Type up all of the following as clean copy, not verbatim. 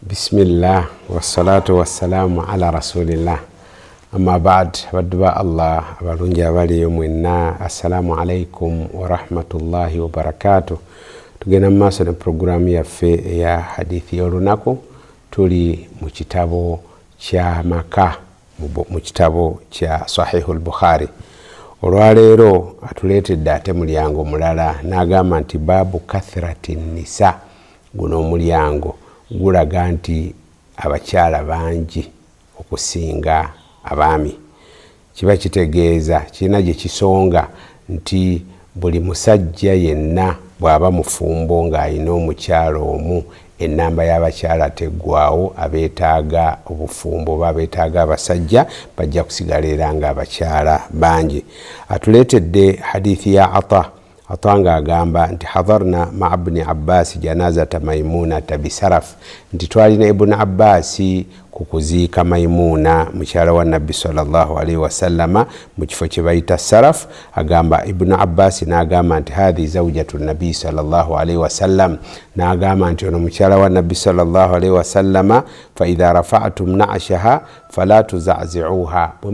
Bismillah wassalatu wassalamu ala rasulillah amma ba'd badba Allah abalungi abali mwenna assalamu alaikum wa rahmatullahi wa barakatuh. Tugenda maaso ne programu yaffe ya hadithi y'olunaku. Tuli mu kitabo kya maka mu kitabo kya Sahihul Bukhari. Olwaleero atuleetedde ate mulyango mulala n'agamba nti babu kathrati nisa. Guno omulyango gulaga nti abakyala bangi okusinga abaami. Kiba kitegeeza kirina gye kisonga nti buli musajja yenna bw'aba mufumbo ng'alina omukyala omu, ennamba y'abakyala teggwaawo. Abeetaaga obufumbo babeetaaga abasajja bajja kusigala era nga abakyala bangi. Atuleetedde hadithi ya Ata nga agamba nti hadharna ma ibn Abbas janazata Maimunata bisaraf, nti twalina Ibn Abbas kukuziika Maimuna mukyala wa Nabbi sallallahu alaihi wasallama mu kifo kye bayita Saraf. Agamba Ibn Abbas n'agamba nti hadhi zawjatu Nabbi sallallahu alaihi wasallam, n'agamba nti ono mukyala wa Nabbi sallallahu alaihi wasallama fa idha rafa'tum na'ashaha fala tuzazi'uha. Bwe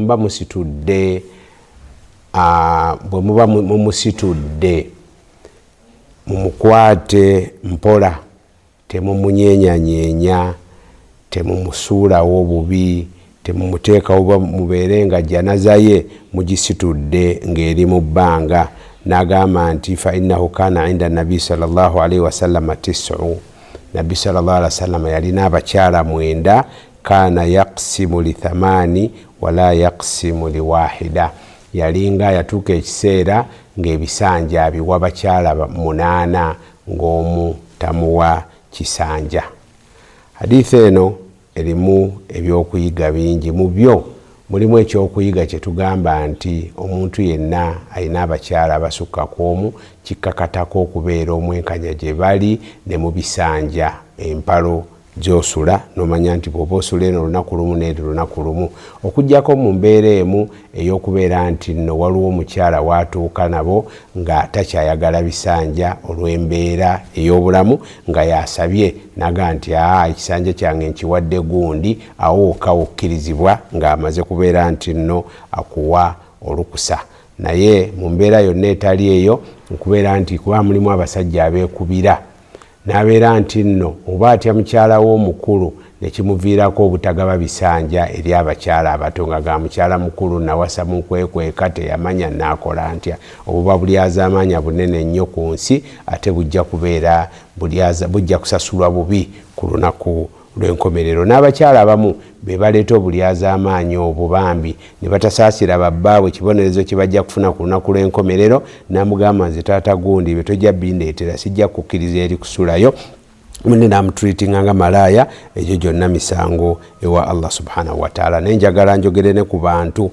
muba mumusitudde mumukwate mpola, temumunyeenyanyeenya, temumusuulawo bubi, temumuteekawo mubeere nga janaza ye mugisitudde ng'eri mu bbanga. N'agamba nti fa innahu kana inda Nabi sallallahu alaihi wasallama tis'u. Nabbi sallallahu alaihi wasallama yalina abakyala 9, kana yaqsimu li 8 wala yaqsimu li wahida. Yalinga yatuuka ekiseera ng'ebisanja abiwa bakyala 8 ng'omu tamuwa kisanja. Hadithi eno erimu ebyokuyiga bingi. Mu byo mulimu ekyokuyiga kye tugamba nti omuntu yenna alina abakyala abasukka ku omu, kikkakatako okubeera omwenkanya gye bali ne mu bisanja empalo gy'osula n'omanya nti bw'oba osula eno olunaku lumu n'eri lunaku lumu, okuggyako mu mbeera emu ey'okubeera nti nno waliwo omukyala watuuka nabo nga takyayagala bisanja olw'embeera ey'obulamu nga yasabye naga nti ekisanja kyange nkiwadde gundi, awo okawo okkirizibwa ng'amaze kubeera nti nno akuwa olukusa. Naye mu mbeera yonna etali eyo okubeera nti kuba mulimu abasajja abeekubira, n'abeera nti nno oba atya mukyala w'omukulu nekimuviirako obutagaba bisanja eri abakyala abato, nga ga mukyala mukulu nawasa mu nkwekweka teyamanya naakola ntya. Obuba bulyaza amaanya bunene nnyo ku nsi, ate bujja kubeera bujja kusasulwa bubi ku lunaku lw'enkomerero. N'abakyala abamu be baleeta obulyaza amaanyi obwo bambi ne batasaasira babbaabwe kibonerezo kye bajja kufuna ku lunaku lw'enkomerero. N'amugamba nze taata gundi be tojja bindeetera, sijja kukkiriza eri kusulayo. Munne namutreatinga nga malaaya. Egyo gyonna misango ewa Allah subhanahu wa ta'ala. Nenjagala njogere ne ku bantu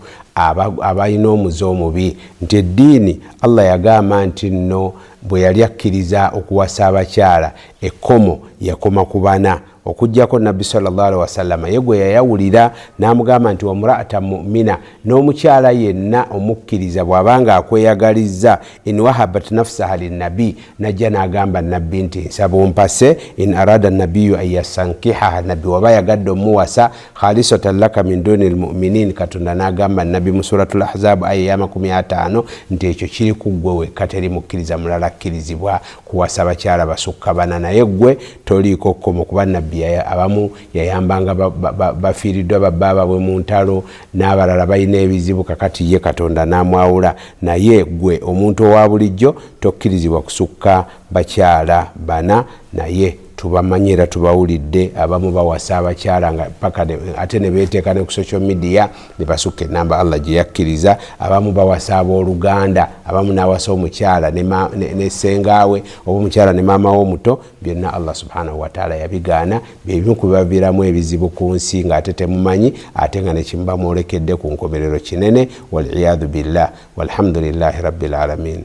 abalina omuze omubi nti eddiini Allah yagamba nti nno bwe yali akkiriza okuwasa abakyala ekkomo yakoma ku 4 okujjako Nabbi sallallahu alaihi wasallama ye gwe yayawulira n'amugamba nti wamura'ata mu'mina, n'omukyala yenna omukkiriza bw'abanga akweyagalizza in wahabat nafsaha linnabi, najja n'agamba Nabbi nti nsaba ompase in arada nabiyyu an yasankihaha, Nabbi waba yagadde omuwasa khalisatan laka min duni almu'minin. Katonda n'agamba Nabbi mu suratul Ahzab aya ya 50 nti ekyo kiri ku ggwe wekka, teri mukkiriza mulala akkirizibwa kuwasa abakyala basukka 4. Naye ggwe toliiko kkomo kuba Nabbi abamu yayambanga bafiiriddwa babba baabwe mu ntalo, n'abalala balina ebizibu, kakati ye Katonda n'amwawula. Naye gwe omuntu owa bulijjo tokkirizibwa kusukka bakyala 4. Naye tubamanyi era tubawulidde abamu bawasa abakyala nga paka ate ne beeteeka ne ku social media ne basukka ennamba Allah gye yakkiriza. Abamu bawasa abooluganda, abamu n'awasa omukyala ne ssengaawe oba omukyala ne maama w'omuto. Byonna Allah subhanahu wa ta'ala yabigaana. Byebimu ku bibaviiramu ebizibu ku nsi ng'ate temumanyi, ate nga ne kimuba mwolekedde ku nkomerero kinene. Wal iyadhu billah walhamdulillahi rabbil alamin.